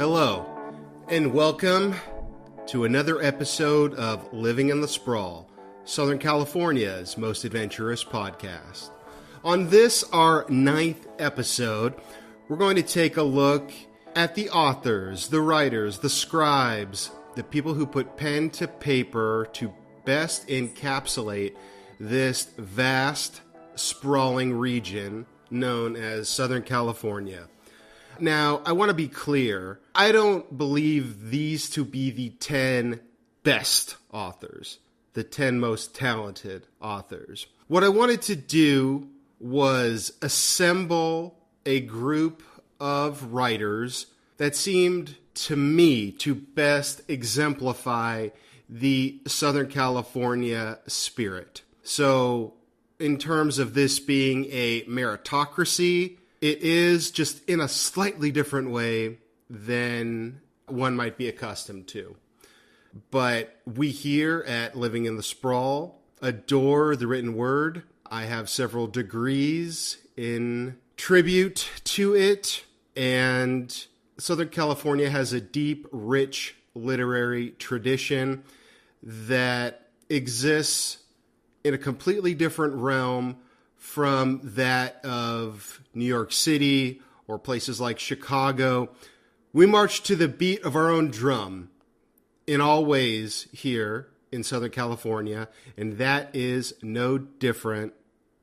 Hello, and welcome to another episode of Living in the Sprawl, Southern California's most adventurous podcast. On this, our 9th episode, we're going to take a look at the authors, the writers, the scribes, the people who put pen to paper to best encapsulate this vast, sprawling region known as Southern California. Now, I want to be clear. I don't believe these to be the 10 best authors, the 10 most talented authors. What I wanted to do was assemble a group of writers that seemed to me to best exemplify the Southern California spirit. So, in terms of this being a meritocracy, it is just in a slightly different way than one might be accustomed to. But we here at Living in the Sprawl adore the written word. I have several degrees in tribute to it, and Southern California has a deep, rich literary tradition that exists in a completely different realm from that of New York City or places like Chicago. We march to the beat of our own drum in all ways here in Southern California, and that is no different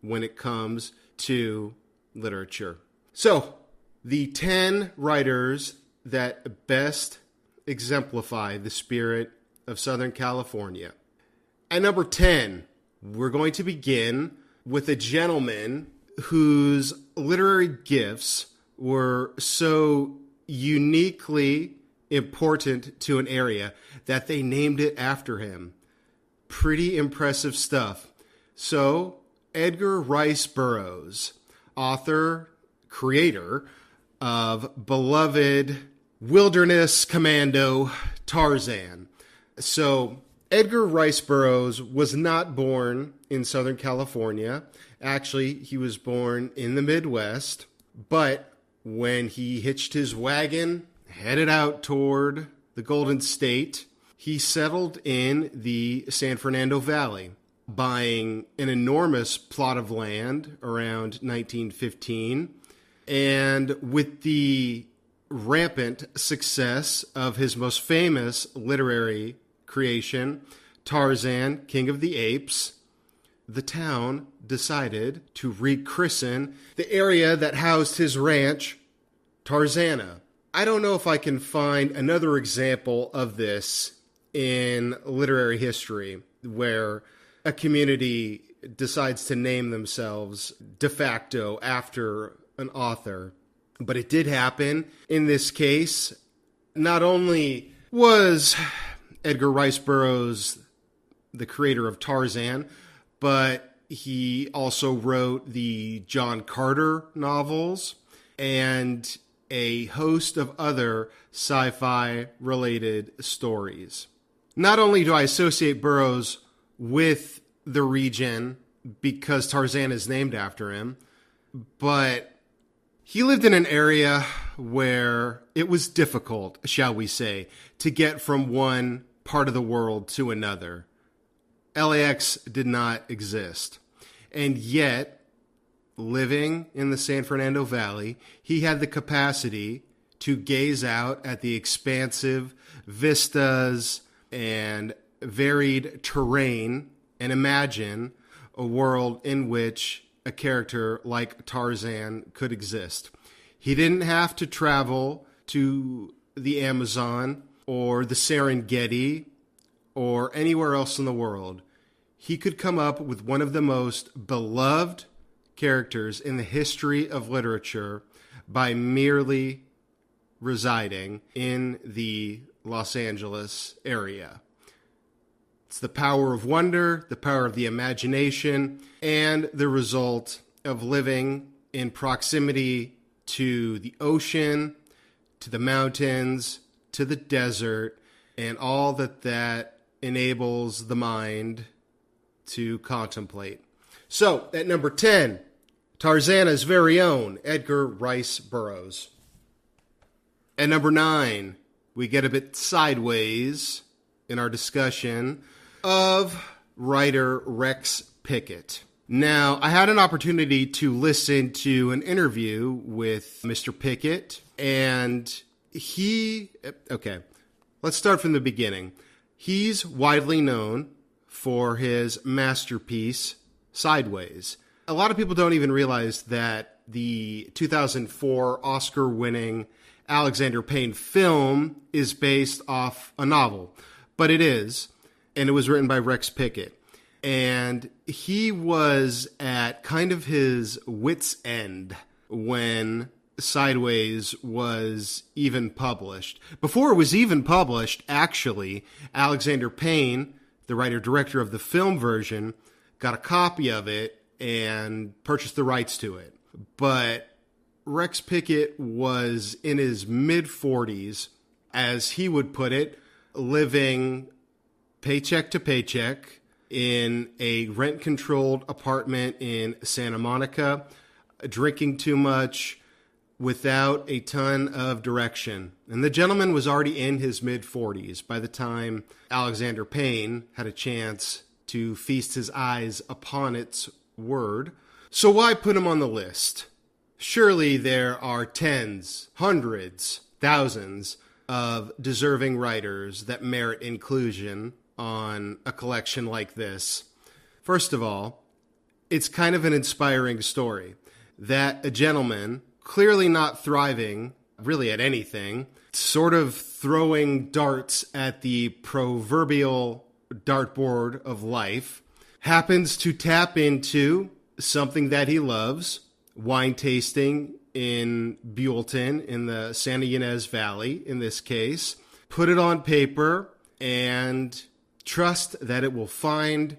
when it comes to literature. So, the 10 writers that best exemplify the spirit of Southern California. At number 10, we're going to begin with a gentleman whose literary gifts were so uniquely important to an area that they named it after him. Pretty impressive stuff. So, Edgar Rice Burroughs, author, creator of beloved wilderness commando Tarzan. So, Edgar Rice Burroughs was not born in Southern California. Actually, he was born in the Midwest. But when he hitched his wagon, headed out toward the Golden State, he settled in the San Fernando Valley, buying an enormous plot of land around 1915. And with the rampant success of his most famous literary creation, Tarzan, King of the Apes, the town decided to rechristen the area that housed his ranch, Tarzana. I don't know if I can find another example of this in literary history where a community decides to name themselves de facto after an author. But it did happen. In this case, not only was Edgar Rice Burroughs the creator of Tarzan, but he also wrote the John Carter novels and a host of other sci-fi related stories. Not only do I associate Burroughs with the region because Tarzan is named after him, but he lived in an area where it was difficult, shall we say, to get from one part of the world to another. LAX did not exist. And yet, living in the San Fernando Valley, he had the capacity to gaze out at the expansive vistas and varied terrain and imagine a world in which a character like Tarzan could exist. He didn't have to travel to the Amazon or the Serengeti or anywhere else in the world. He could come up with one of the most beloved characters in the history of literature by merely residing in the Los Angeles area. It's the power of wonder, the power of the imagination, and the result of living in proximity to the ocean, to the mountains, to the desert, and all that enables the mind to contemplate. So, at number 10, Tarzana's very own Edgar Rice Burroughs. At number 9, we get a bit sideways in our discussion of writer Rex Pickett. Now, I had an opportunity to listen to an interview with Mr. Pickett, and let's start from the beginning. He's widely known for his masterpiece, Sideways. A lot of people don't even realize that the 2004 Oscar-winning Alexander Payne film is based off a novel, but it is, and it was written by Rex Pickett. And he was at kind of his wit's end when Sideways was even published. Before it was even published, actually, Alexander Payne, the writer-director of the film version, got a copy of it and purchased the rights to it. But Rex Pickett was in his mid-40s, as he would put it, living paycheck to paycheck in a rent-controlled apartment in Santa Monica, drinking too much, without a ton of direction. And the gentleman was already in his mid-40s by the time Alexander Payne had a chance to feast his eyes upon its word. So why put him on the list? Surely there are tens, hundreds, thousands of deserving writers that merit inclusion on a collection like this. First of all, it's kind of an inspiring story that a gentleman, clearly not thriving really at anything, sort of throwing darts at the proverbial dartboard of life, happens to tap into something that he loves, wine tasting in Buellton, in the Santa Ynez Valley in this case, put it on paper, and trust that it will find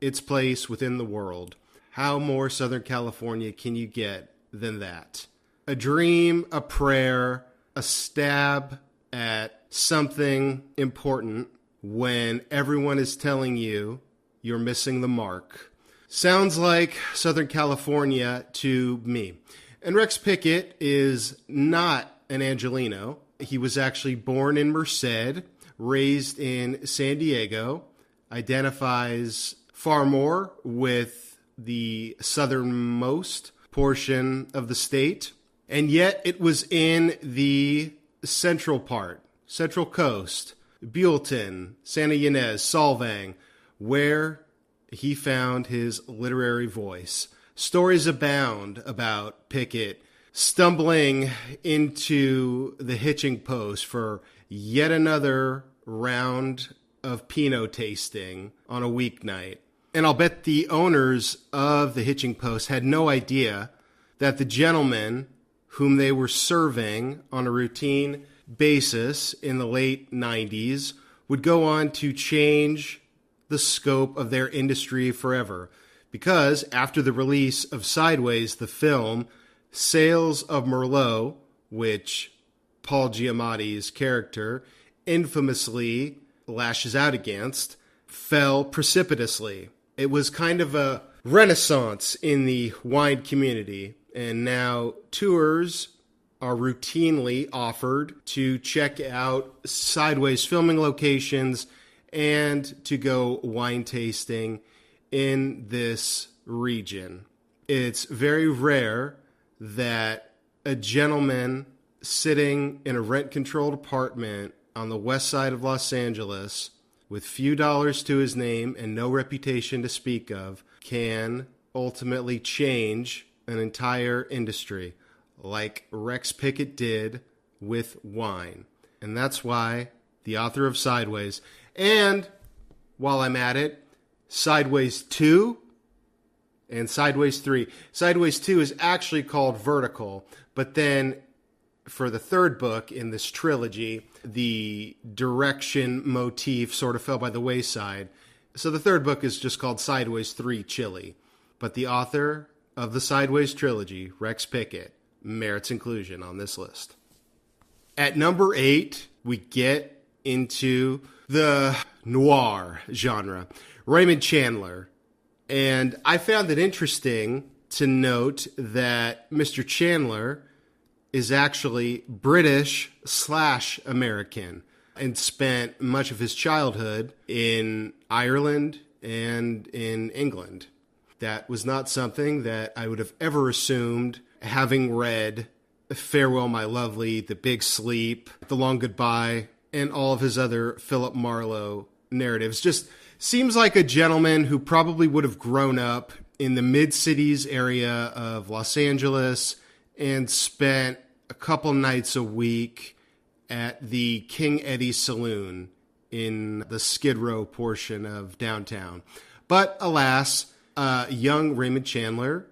its place within the world. How more Southern California can you get than that? A dream, a prayer, a stab at something important when everyone is telling you you're missing the mark. Sounds like Southern California to me. And Rex Pickett is not an Angelino. He was actually born in Merced, raised in San Diego, identifies far more with the southernmost portion of the state, and yet it was in the central part, Central Coast, Buellton, Santa Ynez, Solvang, where he found his literary voice. Stories abound about Pickett stumbling into the hitching post for yet another round of Pinot tasting on a weeknight. And I'll bet the owners of the hitching post had no idea that the gentleman whom they were serving on a routine basis in the late 90s would go on to change the scope of their industry forever. Because after the release of Sideways, the film, sales of Merlot, which Paul Giamatti's character infamously lashes out against, fell precipitously. It was kind of a renaissance in the wine community, and now tours are routinely offered to check out Sideways filming locations and to go wine tasting in this region. It's very rare that a gentleman sitting in a rent-controlled apartment on the west side of Los Angeles with few dollars to his name and no reputation to speak of can ultimately change an entire industry like Rex Pickett did with wine. And that's why the author of Sideways, and while I'm at it, Sideways 2 and Sideways 3. Sideways 2 is actually called Vertical, but then for the third book in this trilogy, the direction motif sort of fell by the wayside. So the third book is just called Sideways 3 Chili. But the author of the Sideways trilogy, Rex Pickett, merits inclusion on this list. At number 8, we get into the noir genre. Raymond Chandler. And I found it interesting to note that Mr. Chandler is actually British/American and spent much of his childhood in Ireland and in England. That was not something that I would have ever assumed, having read Farewell, My Lovely, The Big Sleep, The Long Goodbye, and all of his other Philip Marlowe narratives. Just seems like a gentleman who probably would have grown up in the mid-cities area of Los Angeles and spent a couple nights a week at the King Eddie Saloon in the Skid Row portion of downtown. But alas, young Raymond Chandler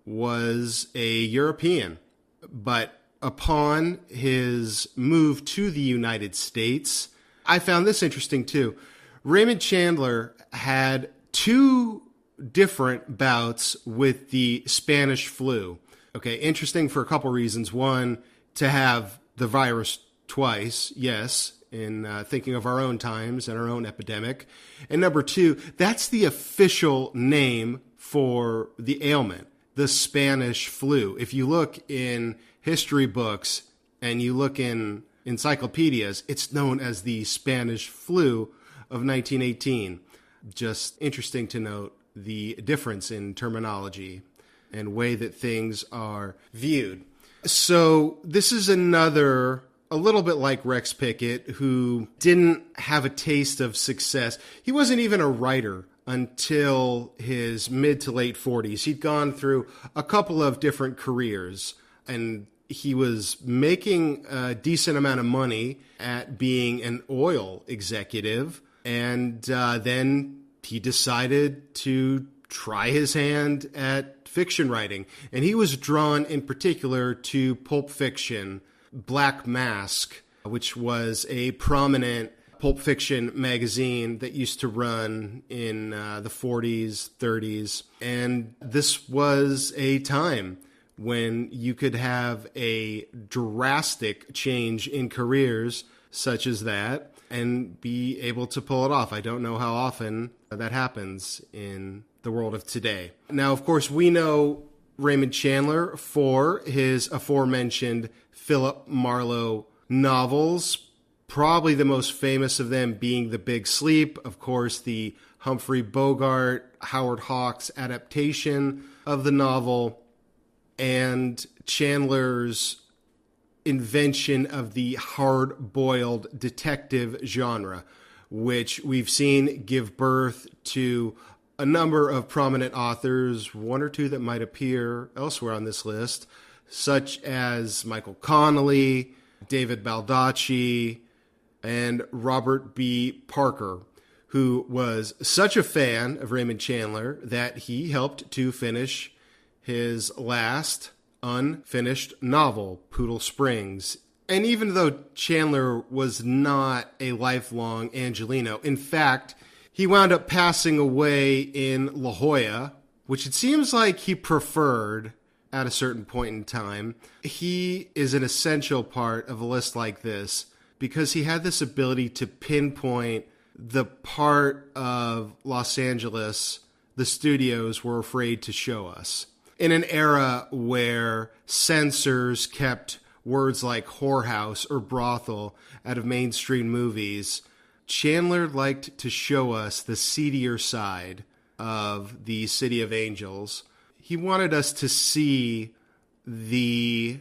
was a European. But upon his move to the United States, I found this interesting too. Raymond Chandler had 2 different bouts with the Spanish flu. Okay, interesting for a couple reasons. One, to have the virus twice, yes, in thinking of our own times and our own epidemic. And number 2, that's the official name for the ailment, the Spanish flu. If you look in history books and you look in encyclopedias, it's known as the Spanish flu of 1918. Just interesting to note the difference in terminology and way that things are viewed. So this is another, a little bit like Rex Pickett, who didn't have a taste of success. He wasn't even a writer until his mid to late 40s. He'd gone through a couple of different careers, and he was making a decent amount of money at being an oil executive. And then he decided to try his hand at fiction writing. And he was drawn in particular to Pulp Fiction, Black Mask, which was a prominent Pulp Fiction magazine that used to run in the 40s, 30s. And this was a time when you could have a drastic change in careers such as that and be able to pull it off. I don't know how often that happens in the world of today. Now, of course, we know Raymond Chandler for his aforementioned Philip Marlowe novels, probably the most famous of them being The Big Sleep, of course, the Humphrey Bogart, Howard Hawks adaptation of the novel, and Chandler's invention of the hard-boiled detective genre, which we've seen give birth to a number of prominent authors, 1 or 2 that might appear elsewhere on this list, such as Michael Connelly, David Baldacci, and Robert B. Parker, who was such a fan of Raymond Chandler that he helped to finish his last unfinished novel, Poodle Springs. And even though Chandler was not a lifelong Angelino, in fact, he wound up passing away in La Jolla, which it seems like he preferred at a certain point in time. He is an essential part of a list like this because he had this ability to pinpoint the part of Los Angeles the studios were afraid to show us. In an era where censors kept words like whorehouse or brothel out of mainstream movies, Chandler liked to show us the seedier side of the City of Angels. He wanted us to see the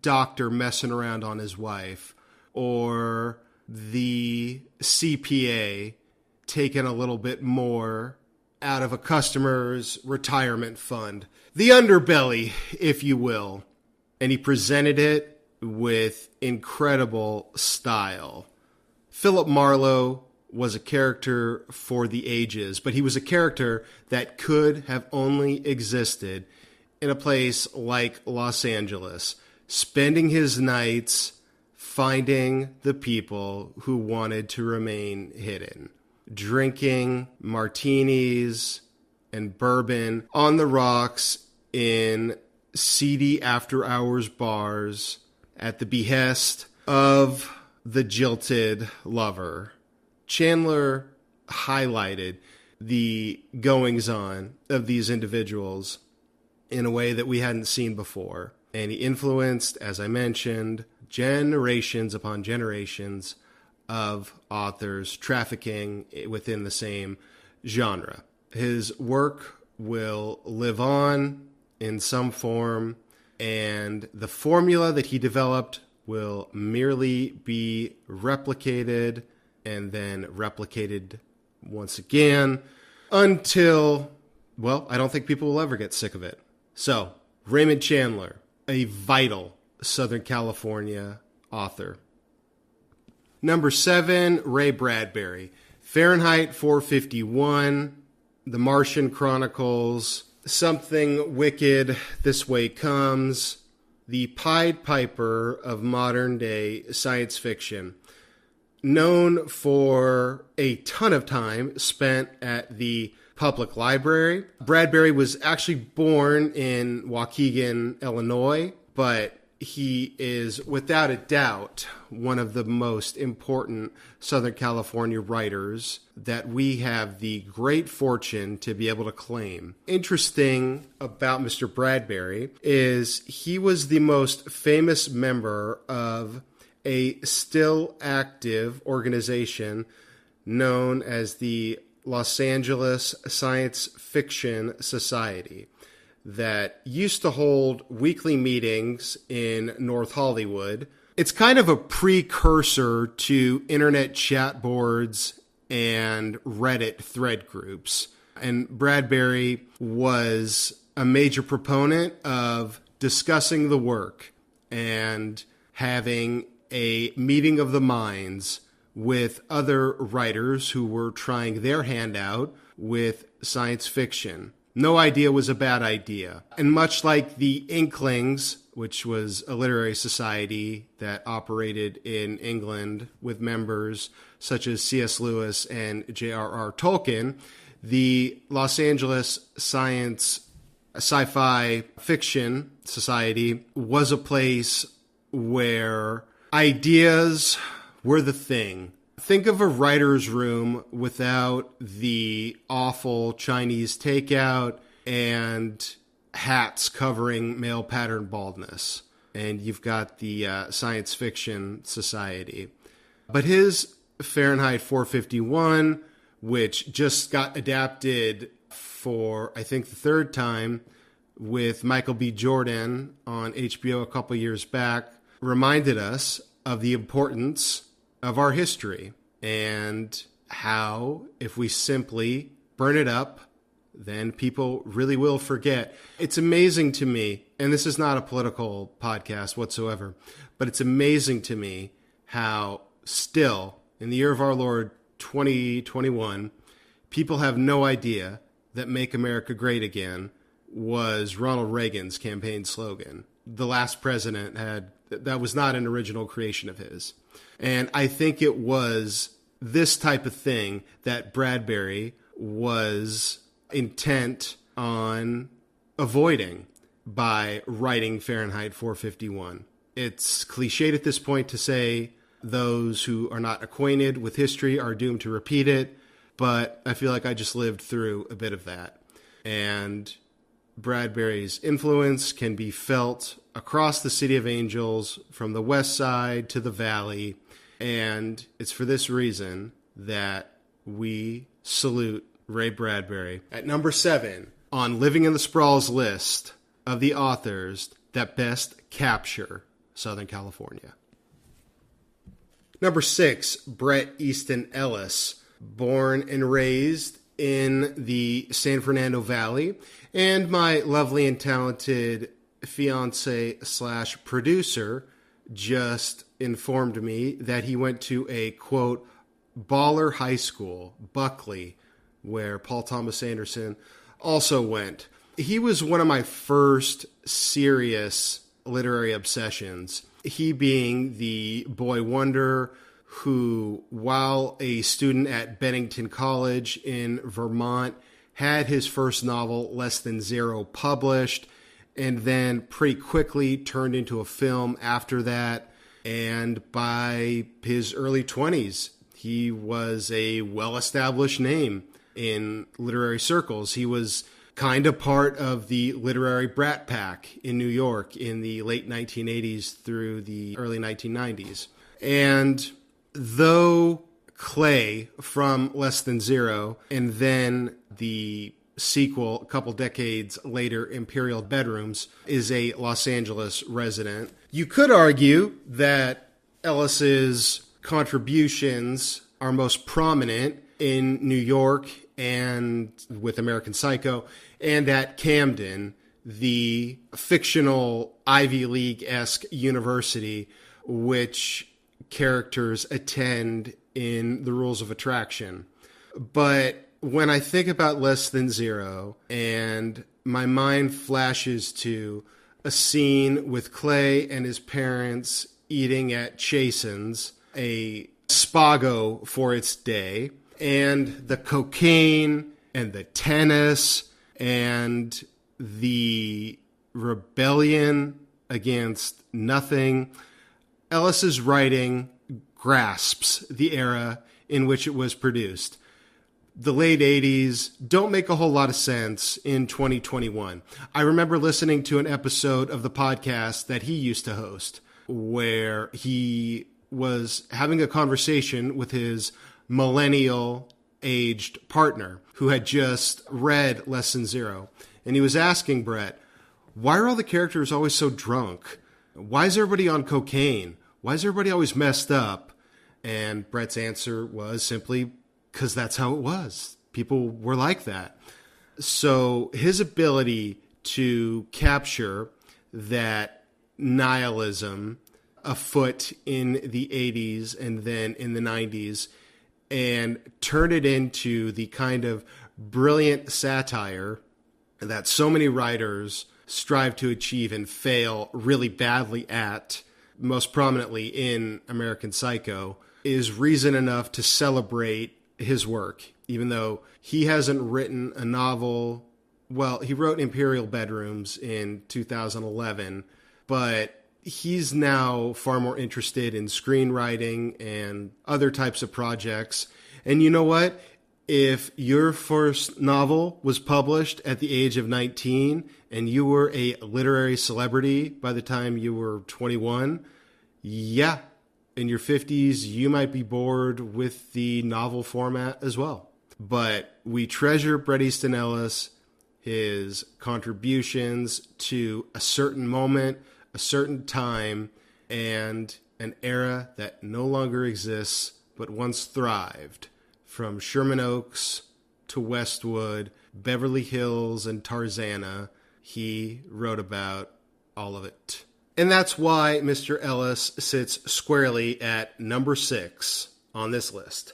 doctor messing around on his wife, or the CPA taking a little bit more out of a customer's retirement fund. The underbelly, if you will. And he presented it with incredible style. Philip Marlowe was a character for the ages, but he was a character that could have only existed in a place like Los Angeles, spending his nights finding the people who wanted to remain hidden, drinking martinis and bourbon on the rocks in seedy after-hours bars at the behest of the jilted lover. Chandler highlighted the goings-on of these individuals in a way that we hadn't seen before. And he influenced, as I mentioned, generations upon generations of authors trafficking within the same genre. His work will live on in some form, and the formula that he developed will merely be replicated and then replicated once again until, well, I don't think people will ever get sick of it. So, Raymond Chandler, a vital Southern California author. Number 7, Ray Bradbury. Fahrenheit 451, The Martian Chronicles, Something Wicked, This Way Comes, the Pied Piper of modern-day science fiction. Known for a ton of time spent at the public library. Bradbury was actually born in Waukegan, Illinois, but he is, without a doubt, one of the most important Southern California writers that we have the great fortune to be able to claim. Interesting about Mr. Bradbury is he was the most famous member of a still active organization known as the Los Angeles Science Fiction Society that used to hold weekly meetings in North Hollywood. It's kind of a precursor to internet chat boards and Reddit thread groups. And Bradbury was a major proponent of discussing the work and having a meeting of the minds with other writers who were trying their hand out with science fiction. No idea was a bad idea. And much like the Inklings, which was a literary society that operated in England with members such as C.S. Lewis and J.R.R. Tolkien, the Los Angeles Sci-Fi Fiction Society was a place where ideas were the thing. Think of a writer's room without the awful Chinese takeout and hats covering male pattern baldness. And you've got the Science Fiction Society. But his Fahrenheit 451, which just got adapted for, I think, the third time with Michael B. Jordan on HBO a couple years back, reminded us of the importance of our history and how if we simply burn it up, then people really will forget. It's amazing to me, and this is not a political podcast whatsoever, but it's amazing to me how still, in the year of our Lord 2021, people have no idea that Make America Great Again was Ronald Reagan's campaign slogan. The last president that was not an original creation of his. And I think it was this type of thing that Bradbury was intent on avoiding by writing Fahrenheit 451. It's cliched at this point to say those who are not acquainted with history are doomed to repeat it, but I feel like I just lived through a bit of that. And Bradbury's influence can be felt across the City of Angels, from the west side to the valley, and it's for this reason that we salute Ray Bradbury. At number 7 on Living in the Sprawl's list of the authors that best capture Southern California. Number 6, Bret Easton Ellis, born and raised in the San Fernando Valley, and my lovely and talented fiance/producer just informed me that he went to a, quote, baller high school, Buckley, where Paul Thomas Anderson also went. He was one of my first serious literary obsessions, he being the boy wonder who, while a student at Bennington College in Vermont, had his first novel, Less Than Zero, published, and then pretty quickly turned into a film after that. And by his early 20s, he was a well-established name in literary circles. He was kind of part of the literary Brat Pack in New York in the late 1980s through the early 1990s. And though Clay from Less Than Zero and then the sequel a couple decades later, Imperial Bedrooms, is a Los Angeles resident, you could argue that Ellis's contributions are most prominent in New York and with American Psycho, and at Camden, the fictional Ivy League-esque university which characters attend in The Rules of Attraction. But when I think about Less Than Zero, and my mind flashes to a scene with Clay and his parents eating at Chasen's, a spago for its day, and the cocaine and the tennis and the rebellion against nothing, Ellis's writing grasps the era in which it was produced. The late 80s don't make a whole lot of sense in 2021. I remember listening to an episode of the podcast that he used to host where he was having a conversation with his millennial-aged partner who had just read Less Than Zero. And he was asking Bret, why are all the characters always so drunk? Why is everybody on cocaine? Why is everybody always messed up? And Bret's answer was simply, because that's how it was. People were like that. So his ability to capture that nihilism afoot in the 80s and then in the 90s and turn it into the kind of brilliant satire that so many writers strive to achieve and fail really badly at, most prominently in American Psycho, is reason enough to celebrate his work, even though he hasn't written a novel. Well, he wrote Imperial Bedrooms in 2011, but he's now far more interested in screenwriting and other types of projects. And you know what? If your first novel was published at the age of 19 and you were a literary celebrity by the time you were 21, yeah, in your 50s, you might be bored with the novel format as well. But we treasure Bret Easton Ellis, his contributions to a certain moment, a certain time, and an era that no longer exists but once thrived. From Sherman Oaks to Westwood, Beverly Hills, and Tarzana, he wrote about all of it. And that's why Mr. Ellis sits squarely at number 6 on this list.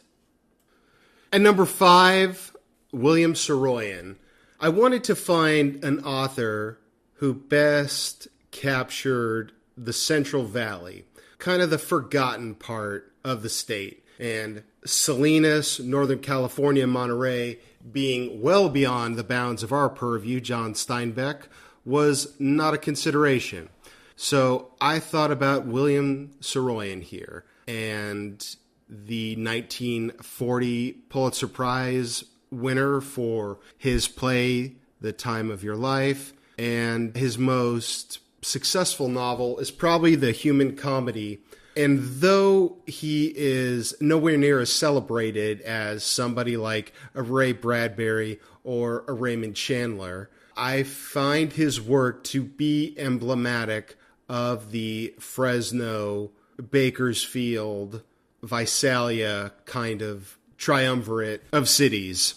At number 5, William Saroyan. I wanted to find an author who best captured the Central Valley, kind of the forgotten part of the state. And Salinas, Northern California, Monterey, being well beyond the bounds of our purview, Jon Steinberg, was not a consideration. So I thought about William Saroyan here, and the 1940 Pulitzer Prize winner for his play, The Time of Your Life, and his most successful novel is probably the human comedy. And though he is nowhere near as celebrated as somebody like a Ray Bradbury or a Raymond Chandler, I find his work to be emblematic of the Fresno, Bakersfield, Visalia kind of triumvirate of cities.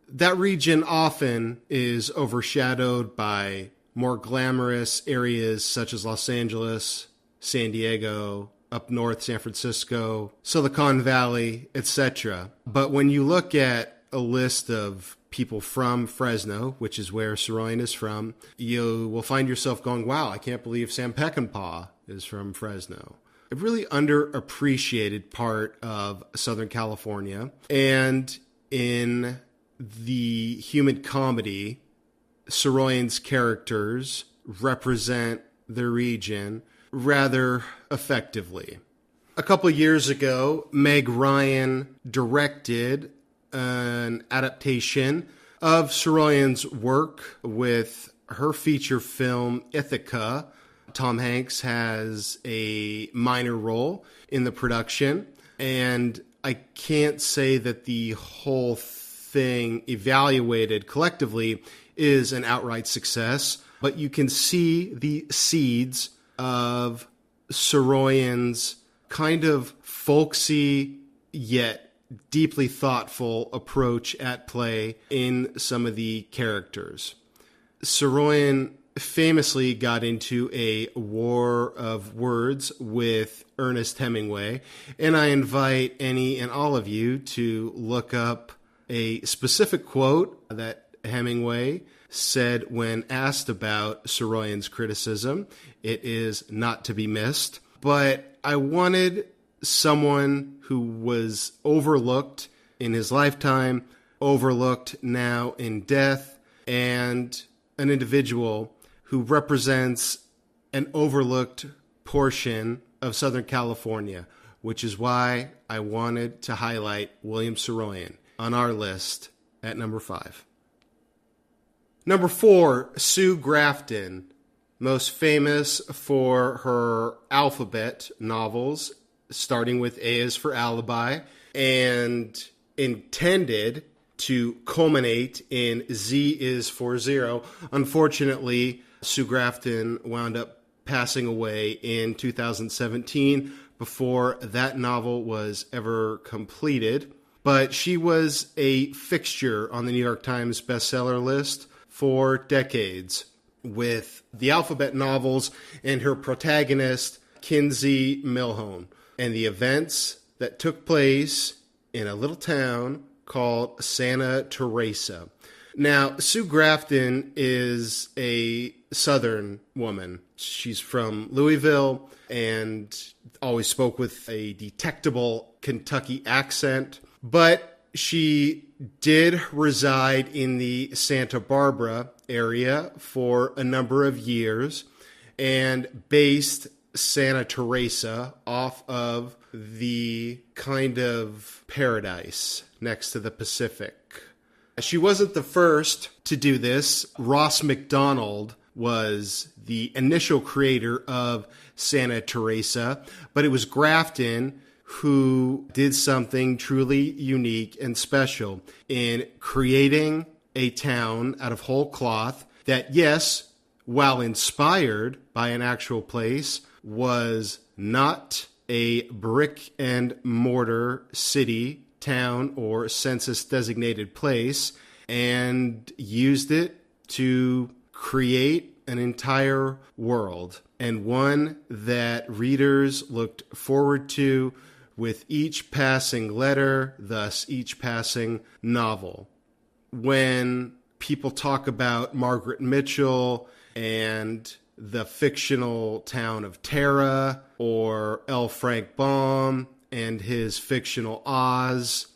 That region often is overshadowed by more glamorous areas such as Los Angeles, San Diego, up north, San Francisco, Silicon Valley, etc. But when you look at a list of people from Fresno, which is where Saroyan is from, you will find yourself going, wow, I can't believe Sam Peckinpah is from Fresno. A really underappreciated part of Southern California. And in the human comedy, Saroyan's characters represent the region rather effectively. A couple years ago, Meg Ryan directed an adaptation of Saroyan's work with her feature film Ithaca. Tom Hanks has a minor role in the production, and I can't say that the whole thing evaluated collectively is an outright success, but you can see the seeds of Saroyan's kind of folksy yet deeply thoughtful approach at play in some of the characters. Saroyan famously got into a war of words with Ernest Hemingway, and I invite any and all of you to look up a specific quote that Hemingway said when asked about Saroyan's criticism. It is not to be missed, but I wanted someone who was overlooked in his lifetime, overlooked now in death, and an individual who represents an overlooked portion of Southern California, which is why I wanted to highlight William Saroyan on our list at number 5. Number 4, Sue Grafton, most famous for her alphabet novels, starting with A is for Alibi, and intended to culminate in Z is for Zero. Unfortunately, Sue Grafton wound up passing away in 2017 before that novel was ever completed. But she was a fixture on the New York Times bestseller list for decades with the alphabet novels and her protagonist, Kinsey Milhone, and the events that took place in a little town called Santa Teresa. Now, Sue Grafton is a Southern woman. She's from Louisville and always spoke with a detectable Kentucky accent, but she did reside in the Santa Barbara area for a number of years and based Santa Teresa off of the kind of paradise next to the Pacific. She wasn't the first to do this. Ross MacDonald was the initial creator of Santa Teresa, but it was Grafton who did something truly unique and special in creating a town out of whole cloth that, yes, while inspired by an actual place, was not a brick and mortar city, town, or census-designated place, and used it to create an entire world, and one that readers looked forward to with each passing letter, thus each passing novel. When people talk about Margaret Mitchell and the fictional town of Tara, or L. Frank Baum and his fictional Oz,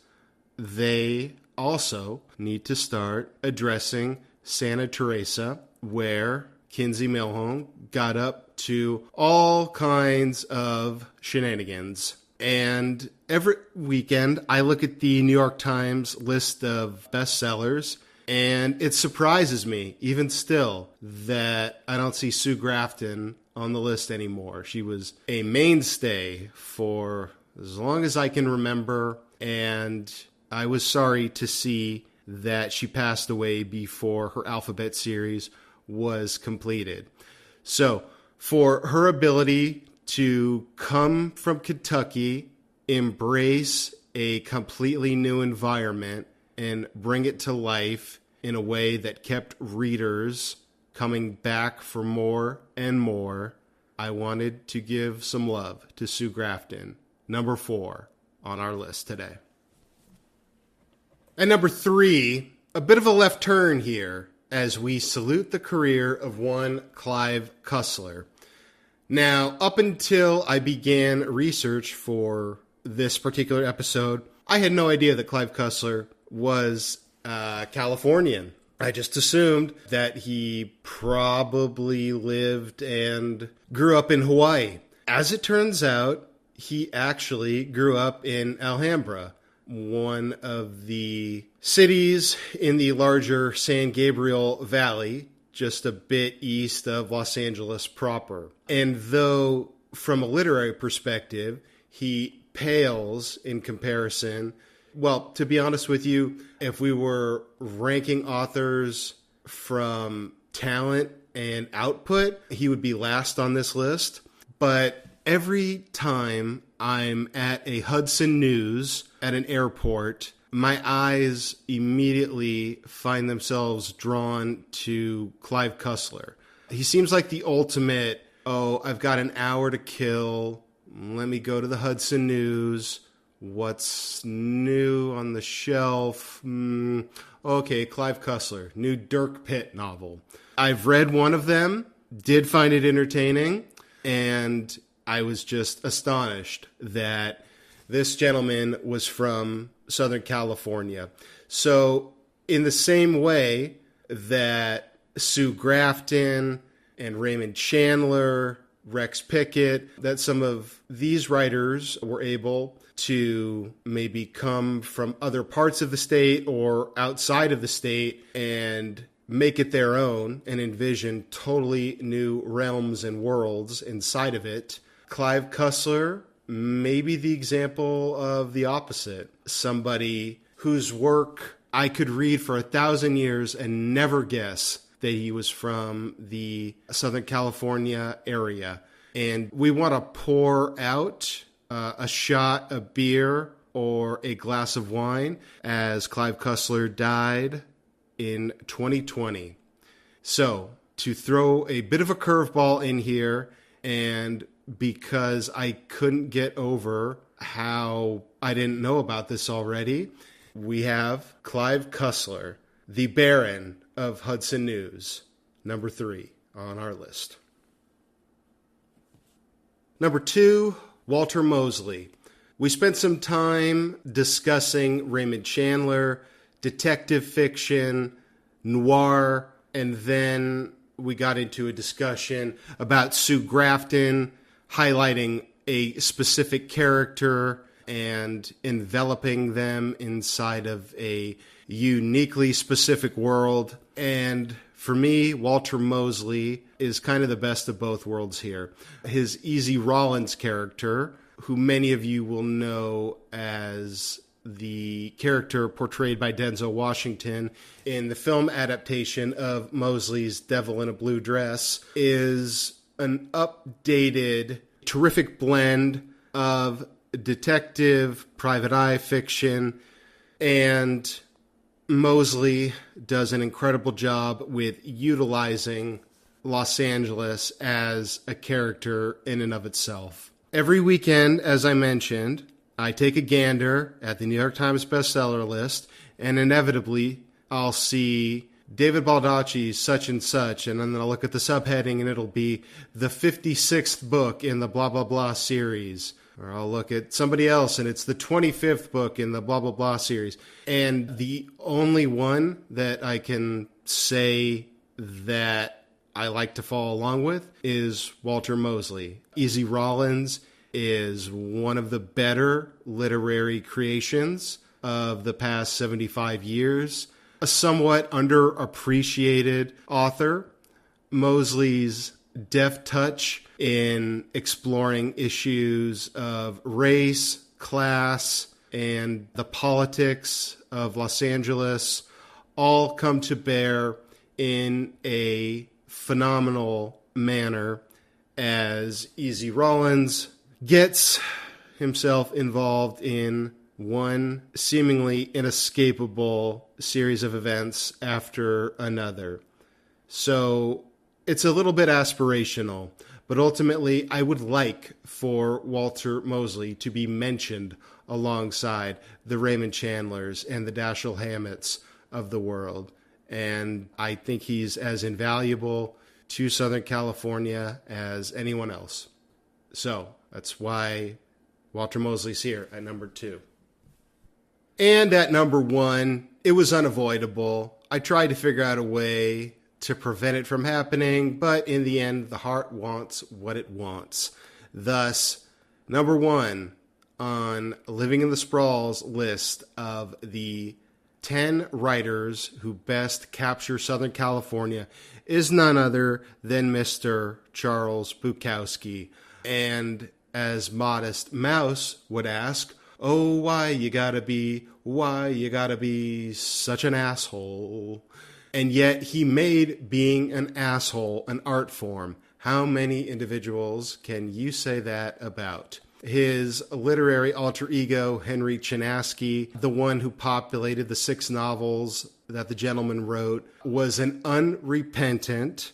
they also need to start addressing Santa Teresa, where Kinsey Milhone got up to all kinds of shenanigans. And every weekend, I look at the New York Times list of bestsellers, and it surprises me, even still, that I don't see Sue Grafton on the list anymore. She was a mainstay for as long as I can remember, and I was sorry to see that she passed away before her alphabet series was completed. So, for her ability to come from Kentucky, embrace a completely new environment, and bring it to life in a way that kept readers coming back for more and more, I wanted to give some love to Sue Grafton, number 4 on our list today. And number 3, a bit of a left turn here as we salute the career of one Clive Cussler. Now, up until I began research for this particular episode, I had no idea that Clive Cussler was Californian. I just assumed that he probably lived and grew up in Hawaii. As it turns out, he actually grew up in Alhambra, one of the cities in the larger San Gabriel Valley, just a bit east of Los Angeles proper. And though from a literary perspective, he pales in comparison, well, to be honest with you, if we were ranking authors from talent and output, he would be last on this list. But every time I'm at a Hudson News at an airport, my eyes immediately find themselves drawn to Clive Cussler. He seems like the ultimate, I've got an hour to kill. Let me go to the Hudson News. What's new on the shelf? Okay, Clive Cussler, new Dirk Pitt novel. I've read one of them, did find it entertaining, and I was just astonished that this gentleman was from Southern California. So in the same way that Sue Grafton and Raymond Chandler, Rex Pickett, that some of these writers were able to maybe come from other parts of the state or outside of the state and make it their own and envision totally new realms and worlds inside of it. Clive Cussler may be the example of the opposite. Somebody whose work I could read for 1,000 years and never guess that he was from the Southern California area. And we want to pour out a shot of beer or a glass of wine as Clive Cussler died in 2020. So, to throw a bit of a curveball in here, and because I couldn't get over how I didn't know about this already, we have Clive Cussler, the Baron of Hudson News, number 3 on our list. Number 2, Walter Mosley. We spent some time discussing Raymond Chandler, detective fiction, noir, and then we got into a discussion about Sue Grafton, highlighting a specific character and enveloping them inside of a uniquely specific world. And for me, Walter Mosley is kind of the best of both worlds here. His Easy Rawlins character, who many of you will know as the character portrayed by Denzel Washington in the film adaptation of Mosley's Devil in a Blue Dress, is an updated, terrific blend of detective, private eye fiction, and Mosley does an incredible job with utilizing Los Angeles as a character in and of itself. Every weekend, as I mentioned, I take a gander at the New York Times bestseller list, and inevitably I'll see David Baldacci's such and such, and then I'll look at the subheading and it'll be the 56th book in the blah blah blah series. Or I'll look at somebody else and it's the 25th book in the blah blah blah series. And the only one that I can say that I like to follow along with is Walter Mosley. Easy Rawlins is one of the better literary creations of the past 75 years. A somewhat underappreciated author. Mosley's deft touch in exploring issues of race, class, and the politics of Los Angeles all come to bear in a phenomenal manner as Easy Rawlins gets himself involved in one seemingly inescapable series of events after another. So it's a little bit aspirational, but ultimately I would like for Walter Mosley to be mentioned alongside the Raymond Chandlers and the Dashiell Hammetts of the world. And I think he's as invaluable to Southern California as anyone else. So that's why Walter Mosley's here at number 2. And at number 1, it was unavoidable. I tried to figure out a way to prevent it from happening, but in the end, the heart wants what it wants. Thus, number 1 on Living in the Sprawl's list of the 10 writers who best capture Southern California is none other than Mr. Charles Bukowski. And as Modest Mouse would ask, oh, why you gotta be such an asshole? And yet he made being an asshole an art form. How many individuals can you say that about? His literary alter ego, Henry Chinaski, the one who populated the 6 novels that the gentleman wrote, was an unrepentant,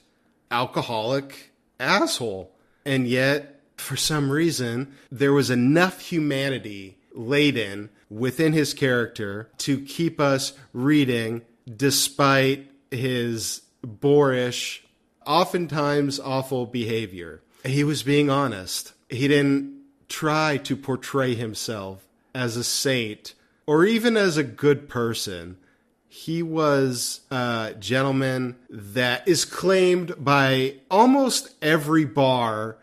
alcoholic asshole. And yet, for some reason, there was enough humanity laden within his character to keep us reading despite his boorish, oftentimes awful behavior. He was being honest. He didn't try to portray himself as a saint or even as a good person. He was a gentleman that is claimed by almost every bar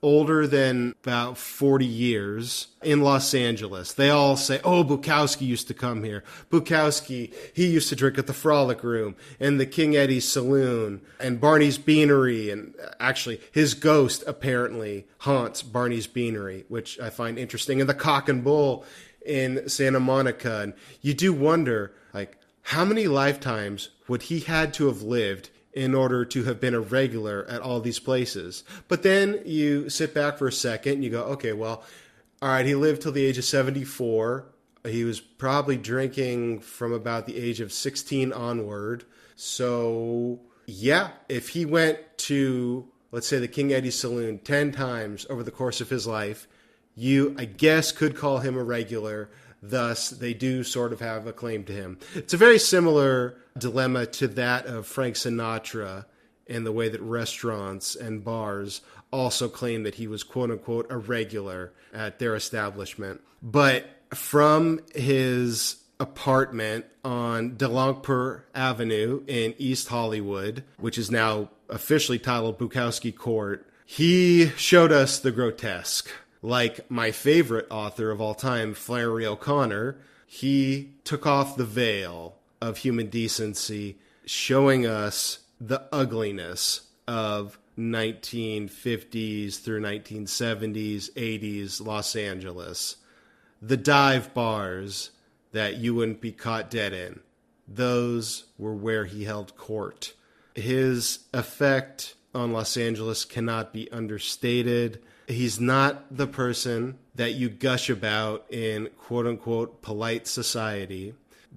older than about 40 years in Los Angeles. They all say, oh, Bukowski used to come here. Bukowski, he used to drink at the Frolic Room and the King Eddie's Saloon and Barney's Beanery. And actually, his ghost apparently haunts Barney's Beanery, which I find interesting. And the Cock and Bull in Santa Monica. And you do wonder, like, how many lifetimes would he had to have lived in order to have been a regular at all these places? But then you sit back for a second and you go, okay, well, all right, he lived till the age of 74. He was probably drinking from about the age of 16 onward. So, yeah, if he went to, let's say, the King Eddie Saloon 10 times over the course of his life, you, I guess, could call him a regular. Thus, they do sort of have a claim to him. It's a very similar dilemma to that of Frank Sinatra in the way that restaurants and bars also claim that he was, quote-unquote, a regular at their establishment. But from his apartment on Delancre Avenue in East Hollywood, which is now officially titled Bukowski Court, he showed us the grotesque. Like my favorite author of all time, Flannery O'Connor, he took off the veil of human decency, showing us the ugliness of 1950s through 1970s, 80s Los Angeles. The dive bars that you wouldn't be caught dead in. Those were where he held court. His effect on Los Angeles cannot be understated. He's not the person that you gush about in quote-unquote polite society.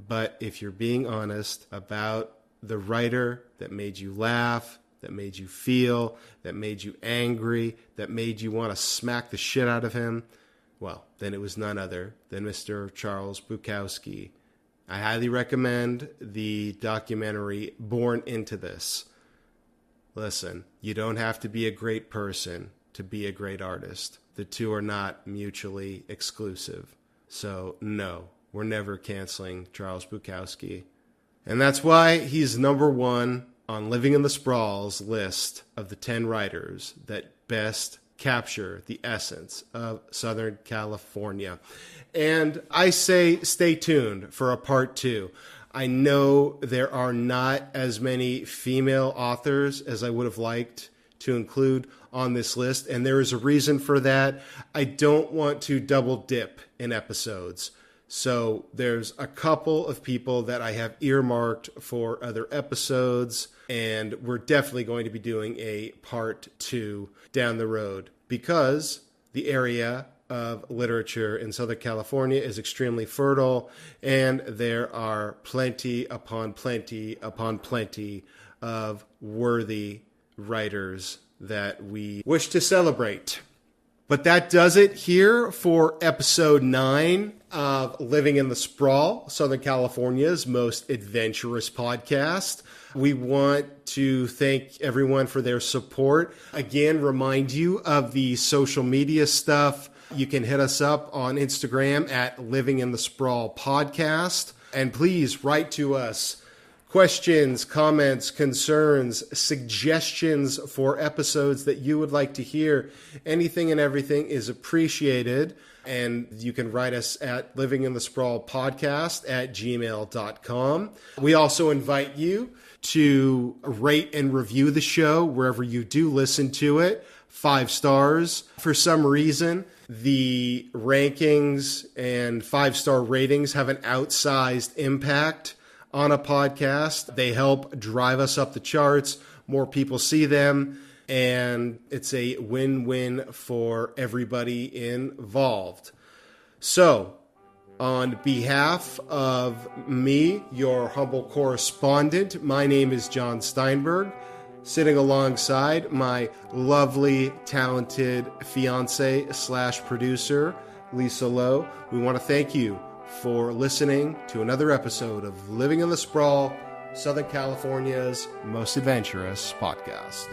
But if you're being honest about the writer that made you laugh, that made you feel, that made you angry, that made you want to smack the shit out of him, well, then it was none other than Mr. Charles Bukowski. I highly recommend the documentary Born Into This. Listen, you don't have to be a great person to be a great artist. The two are not mutually exclusive. So, no, we're never canceling Charles Bukowski. And that's why he's number one on Living in the Sprawl's list of the 10 writers that best capture the essence of Southern California. And I say stay tuned for a part 2. I know there are not as many female authors as I would have liked to include on this list, and there is a reason for that. I don't want to double dip in episodes. So there's a couple of people that I have earmarked for other episodes, and we're definitely going to be doing a part 2 down the road because the area of literature in Southern California is extremely fertile, and there are plenty upon plenty upon plenty of worthy writers that we wish to celebrate. But that does it here for episode 9 of Living in the Sprawl, Southern California's most adventurous podcast. We want to thank everyone for their support. Again, remind you of the social media stuff. You can hit us up on Instagram at Living in the Sprawl Podcast. And please write to us questions, comments, concerns, suggestions for episodes that you would like to hear. Anything and everything is appreciated. And you can write us at livinginthesprawl@gmail.com. We also invite you to rate and review the show wherever you do listen to it. 5 stars. For some reason, the rankings and 5-star ratings have an outsized impact on a podcast. They help drive us up the charts. More people see them, and it's a win-win for everybody involved. So, on behalf of me, your humble correspondent, my name is Jon Steinberg, sitting alongside my lovely, talented fiance/producer, Lisa Lowe. We want to thank you for listening to another episode of Living in the Sprawl, Southern California's most adventurous podcast.